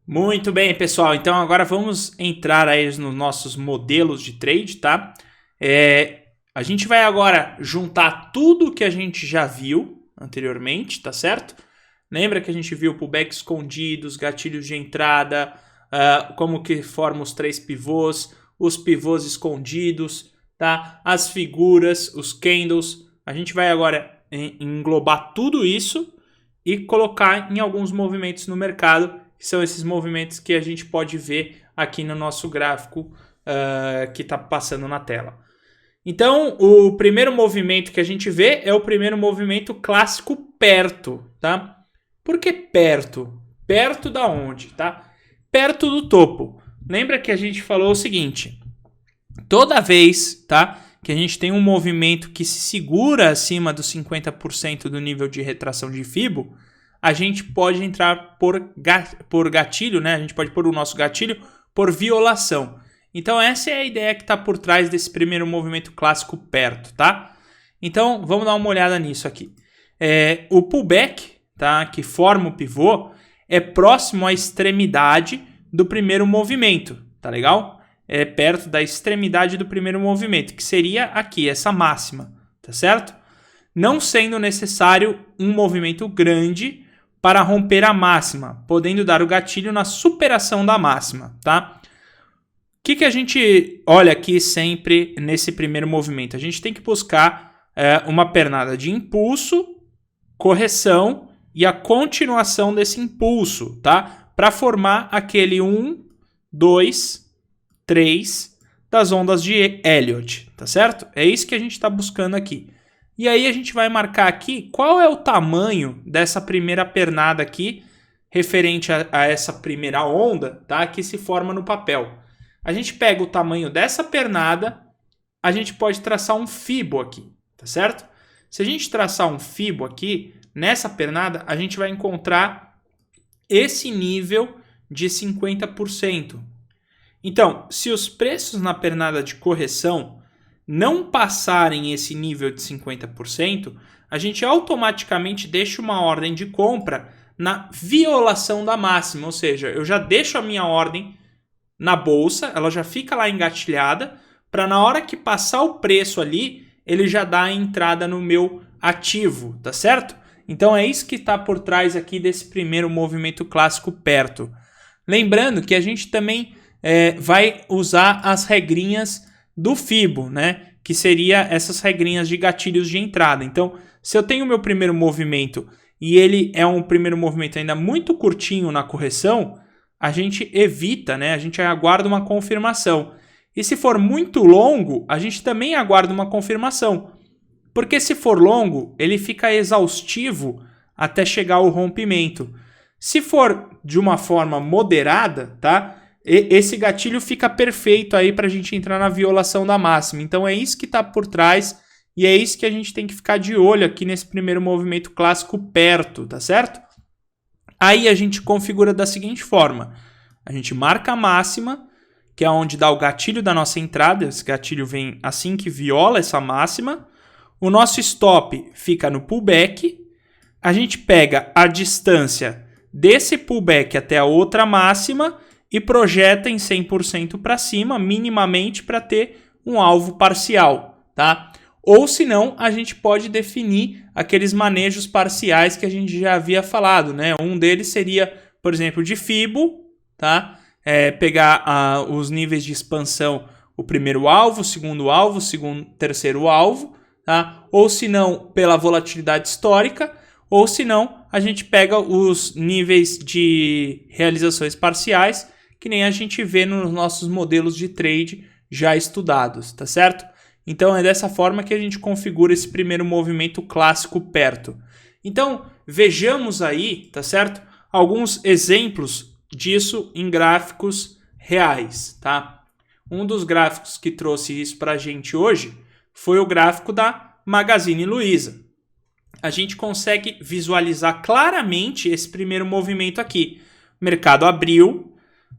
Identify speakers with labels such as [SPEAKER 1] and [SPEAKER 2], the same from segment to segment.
[SPEAKER 1] Muito bem, pessoal. Então agora vamos entrar aí nos nossos modelos de trade, tá? A gente vai agora juntar tudo que a gente já viu anteriormente, tá certo? Lembra que a gente viu pullback escondidos, gatilhos de entrada, como que forma os três pivôs, os pivôs escondidos, tá? As figuras, os candles. A gente vai agora englobar tudo isso e colocar em alguns movimentos no mercado, que são esses movimentos que a gente pode ver aqui no nosso gráfico que está passando na tela. Então, o primeiro movimento que a gente vê é o primeiro movimento clássico perto, tá? Por que perto? Perto da onde, tá? Perto do topo. Lembra que a gente falou o seguinte, toda vez, tá, que a gente tem um movimento que se segura acima dos 50% do nível de retração de Fibo, a gente pode entrar por gatilho, né? A gente pode pôr o nosso gatilho por violação. Então essa é a ideia que está por trás desse primeiro movimento clássico perto, tá? Então vamos dar uma olhada nisso aqui. O pullback, tá, que forma o pivô, é próximo à extremidade do primeiro movimento, tá legal? É perto da extremidade do primeiro movimento, que seria aqui, essa máxima, tá certo? Não sendo necessário um movimento grande para romper a máxima, podendo dar o gatilho na superação da máxima, tá? O que a gente olha aqui sempre nesse primeiro movimento? A gente tem que buscar uma pernada de impulso, correção e a continuação desse impulso, tá? Para formar aquele 1, 2, 3 das ondas de Elliott, tá certo? É isso que a gente está buscando aqui. E aí a gente vai marcar aqui qual é o tamanho dessa primeira pernada aqui, referente a essa primeira onda, tá? Que se forma no papel. A gente pega o tamanho dessa pernada, a gente pode traçar um Fibo aqui, tá certo? Se a gente traçar um Fibo aqui, nessa pernada, a gente vai encontrar esse nível de 50%. Então, se os preços na pernada de correção não passarem esse nível de 50%, a gente automaticamente deixa uma ordem de compra na violação da máxima, ou seja, eu já deixo a minha ordem na bolsa, ela já fica lá engatilhada, para na hora que passar o preço ali, ele já dá a entrada no meu ativo, tá certo? Então é isso que está por trás aqui desse primeiro movimento clássico perto. Lembrando que a gente também vai usar as regrinhas do Fibo, né? Que seria essas regrinhas de gatilhos de entrada. Então, se eu tenho o meu primeiro movimento e ele é um primeiro movimento ainda muito curtinho na correção, a gente evita, né? A gente aguarda uma confirmação. E se for muito longo, a gente também aguarda uma confirmação. Porque se for longo, ele fica exaustivo até chegar ao rompimento. Se for de uma forma moderada, tá? Esse gatilho fica perfeito aí para a gente entrar na violação da máxima. Então é isso que está por trás e é isso que a gente tem que ficar de olho aqui nesse primeiro movimento clássico perto, tá certo? Aí a gente configura da seguinte forma. A gente marca a máxima, que é onde dá o gatilho da nossa entrada. Esse gatilho vem assim que viola essa máxima. O nosso stop fica no pullback. A gente pega a distância desse pullback até a outra máxima e projeta em 100% para cima, minimamente, para ter um alvo parcial, tá? Ou se não, a gente pode definir aqueles manejos parciais que a gente já havia falado, né? Um deles seria, por exemplo, de Fibo, tá? Pegar os níveis de expansão, o primeiro alvo, o segundo, terceiro alvo, tá? Ou se não, pela volatilidade histórica, ou se não, a gente pega os níveis de realizações parciais, que nem a gente vê nos nossos modelos de trade já estudados, tá certo? Então é dessa forma que a gente configura esse primeiro movimento clássico perto. Então vejamos aí, tá certo? Alguns exemplos disso em gráficos reais, tá? Um dos gráficos que trouxe isso para a gente hoje foi o gráfico da Magazine Luiza. A gente consegue visualizar claramente esse primeiro movimento aqui. O mercado abriu.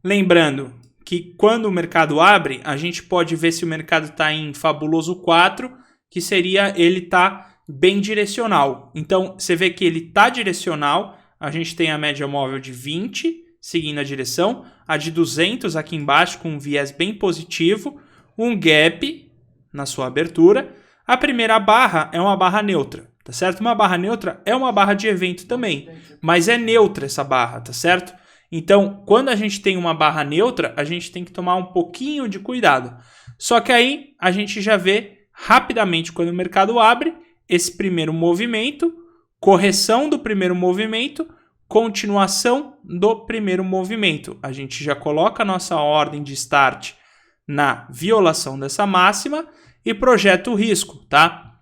[SPEAKER 1] Lembrando que quando o mercado abre, a gente pode ver se o mercado está em fabuloso 4, que seria ele tá bem direcional. Então, você vê que ele está direcional, a gente tem a média móvel de 20, seguindo a direção, a de 200 aqui embaixo com um viés bem positivo, um gap na sua abertura. A primeira barra é uma barra neutra, tá certo? Uma barra neutra é uma barra de evento também, mas é neutra essa barra, tá certo? Então, quando a gente tem uma barra neutra, a gente tem que tomar um pouquinho de cuidado. Só que aí a gente já vê rapidamente quando o mercado abre esse primeiro movimento, correção do primeiro movimento, continuação do primeiro movimento. A gente já coloca a nossa ordem de start na violação dessa máxima e projeta o risco, tá?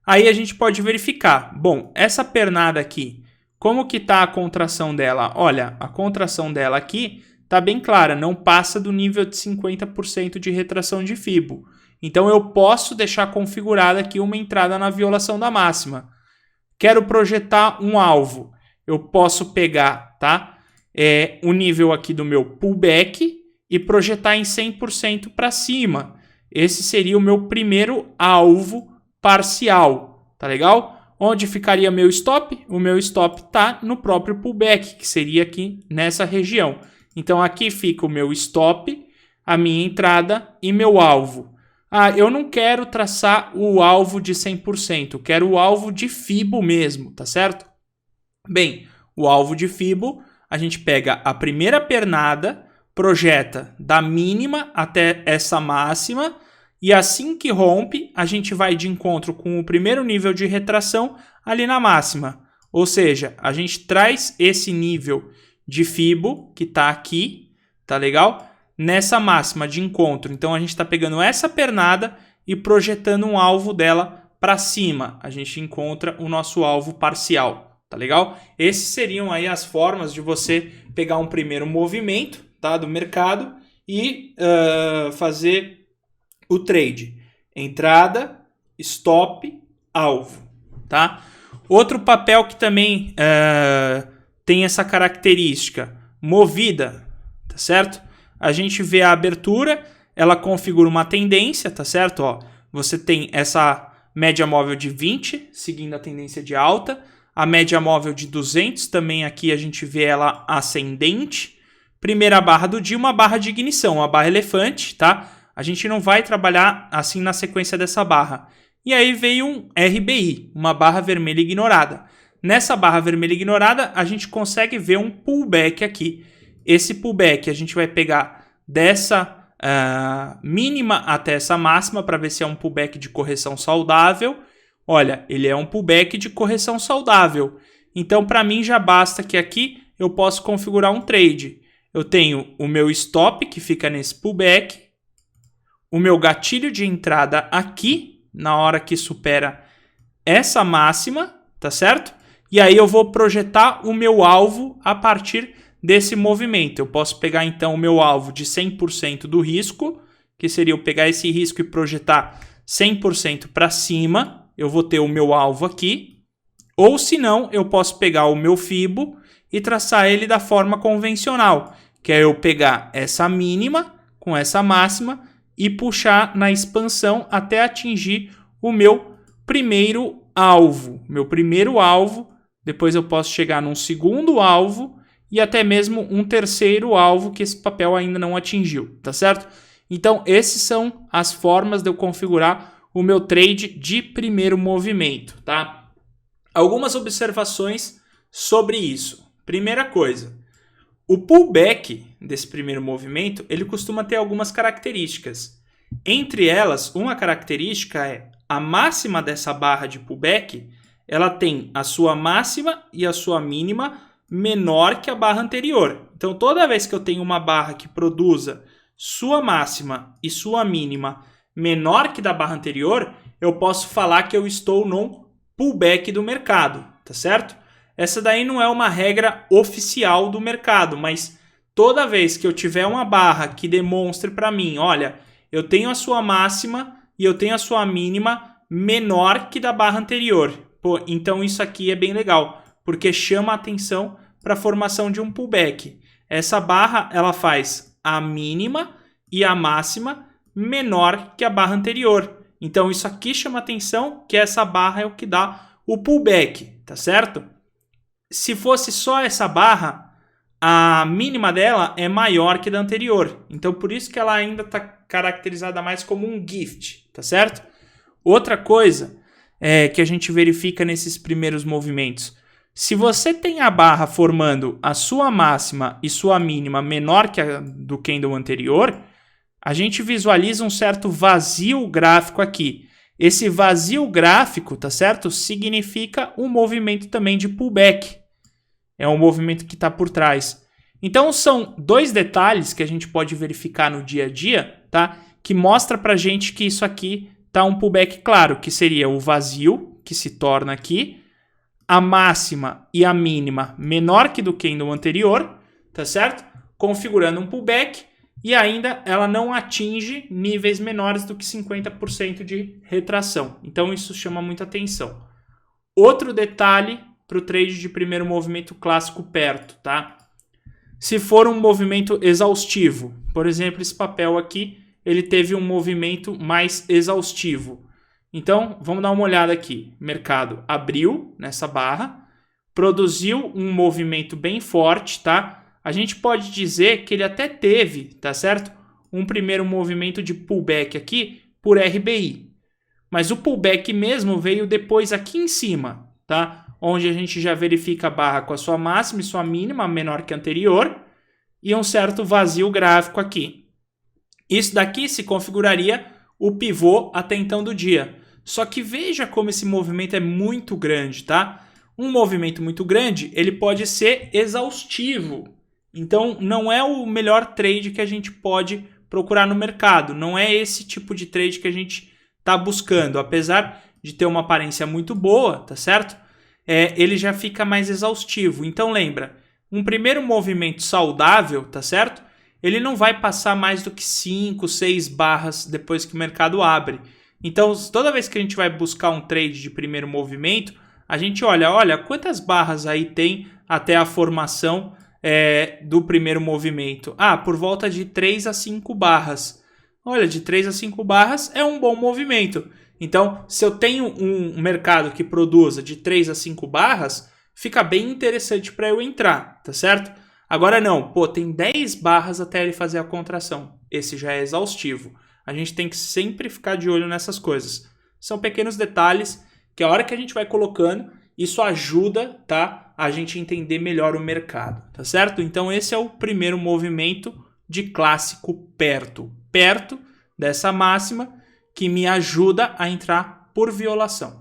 [SPEAKER 1] Aí a gente pode verificar. Bom, essa pernada aqui, como que tá a contração dela? Olha, a contração dela aqui tá bem clara, não passa do nível de 50% de retração de Fibo. Então eu posso deixar configurada aqui uma entrada na violação da máxima. Quero projetar um alvo. Eu posso pegar, tá? O nível aqui do meu pullback e projetar em 100% para cima. Esse seria o meu primeiro alvo parcial, tá legal? Onde ficaria meu stop? O meu stop tá no próprio pullback, que seria aqui nessa região. Então aqui fica o meu stop, a minha entrada e meu alvo. Ah, eu não quero traçar o alvo de 100%, eu quero o alvo de Fibo mesmo, tá certo? Bem, o alvo de Fibo, a gente pega a primeira pernada, projeta da mínima até essa máxima e assim que rompe, a gente vai de encontro com o primeiro nível de retração ali na máxima. Ou seja, a gente traz esse nível de Fibo que está aqui, tá legal? Nessa máxima de encontro. Então, a gente está pegando essa pernada e projetando um alvo dela para cima. A gente encontra o nosso alvo parcial, tá legal? Esses seriam aí as formas de você pegar um primeiro movimento, tá, do mercado e fazer o trade. Entrada, stop, alvo, tá? Outro papel que também tem essa característica, movida, tá certo? A gente vê a abertura, ela configura uma tendência, tá certo? Ó, você tem essa média móvel de 20, seguindo a tendência de alta, a média móvel de 200, também aqui a gente vê ela ascendente. Primeira barra do dia, uma barra de ignição, uma barra elefante, tá? A gente não vai trabalhar assim na sequência dessa barra. E aí veio um RBI, uma barra vermelha ignorada. Nessa barra vermelha ignorada, a gente consegue ver um pullback aqui. Esse pullback a gente vai pegar dessa mínima até essa máxima para ver se é um pullback de correção saudável. Olha, ele é um pullback de correção saudável. Então, para mim, já basta que aqui eu posso configurar um trade. Eu tenho o meu stop, que fica nesse pullback, o meu gatilho de entrada aqui, na hora que supera essa máxima, tá certo? E aí eu vou projetar o meu alvo a partir desse movimento. Eu posso pegar, então, o meu alvo de 100% do risco, que seria eu pegar esse risco e projetar 100% para cima. Eu vou ter o meu alvo aqui. Ou, se não, eu posso pegar o meu Fibo e traçar ele da forma convencional, que é eu pegar essa mínima com essa máxima e puxar na expansão até atingir o meu primeiro alvo. Meu primeiro alvo, depois eu posso chegar num segundo alvo e até mesmo um terceiro alvo que esse papel ainda não atingiu, tá certo? Então, essas são as formas de eu configurar o meu trade de primeiro movimento, tá? Algumas observações sobre isso. Primeira coisa, o pullback desse primeiro movimento, ele costuma ter algumas características. Entre elas, uma característica é a máxima dessa barra de pullback, ela tem a sua máxima e a sua mínima menor que a barra anterior. Então, toda vez que eu tenho uma barra que produza sua máxima e sua mínima menor que da barra anterior, eu posso falar que eu estou num pullback do mercado, tá certo? Essa daí não é uma regra oficial do mercado, mas toda vez que eu tiver uma barra que demonstre para mim, olha, eu tenho a sua máxima e eu tenho a sua mínima menor que da barra anterior. Pô, então isso aqui é bem legal, porque chama a atenção para a formação de um pullback. Essa barra, ela faz a mínima e a máxima menor que a barra anterior. Então isso aqui chama a atenção que essa barra é o que dá o pullback, tá certo? Se fosse só essa barra, a mínima dela é maior que da anterior. Então, por isso que ela ainda está caracterizada mais como um gift, tá certo? Outra coisa que a gente verifica nesses primeiros movimentos. Se você tem a barra formando a sua máxima e sua mínima menor que a do candle anterior, a gente visualiza um certo vazio gráfico aqui. Esse vazio gráfico, tá certo? Significa um movimento também de pullback. É um movimento que está por trás. Então, são dois detalhes que a gente pode verificar no dia a dia, tá? Que mostra pra gente que isso aqui tá um pullback claro, que seria o vazio, que se torna aqui, a máxima e a mínima menor que do candle anterior, tá certo? Configurando um pullback e ainda ela não atinge níveis menores do que 50% de retração. Então, isso chama muita atenção. Outro detalhe para o trade de primeiro movimento clássico perto, tá? Se for um movimento exaustivo, por exemplo, esse papel aqui, ele teve um movimento mais exaustivo. Então, vamos dar uma olhada aqui. O mercado abriu nessa barra, produziu um movimento bem forte, tá? A gente pode dizer que ele até teve, tá certo? Um primeiro movimento de pullback aqui por RBI. Mas o pullback mesmo veio depois aqui em cima, tá? Onde a gente já verifica a barra com a sua máxima e sua mínima menor que a anterior e um certo vazio gráfico aqui. Isso daqui se configuraria o pivô até então do dia. Só que veja como esse movimento é muito grande, tá? Um movimento muito grande, ele pode ser exaustivo. Então, não é o melhor trade que a gente pode procurar no mercado. Não é esse tipo de trade que a gente está buscando. Apesar de ter uma aparência muito boa, tá certo? Ele já fica mais exaustivo. Então, lembra, um primeiro movimento saudável, tá certo? Ele não vai passar mais do que 5, 6 barras depois que o mercado abre. Então, toda vez que a gente vai buscar um trade de primeiro movimento, a gente olha quantas barras aí tem até a formação do primeiro movimento. Por volta de 3 a 5 barras. Olha, de 3 a 5 barras é um bom movimento. Então, se eu tenho um mercado que produza de 3 a 5 barras, fica bem interessante para eu entrar, tá certo? Agora não, tem 10 barras até ele fazer a contração. Esse já é exaustivo. A gente tem que sempre ficar de olho nessas coisas. São pequenos detalhes que a hora que a gente vai colocando, isso ajuda, tá, a gente entender melhor o mercado, tá certo? Então esse é o primeiro movimento de clássico perto dessa máxima que me ajuda a entrar por violação.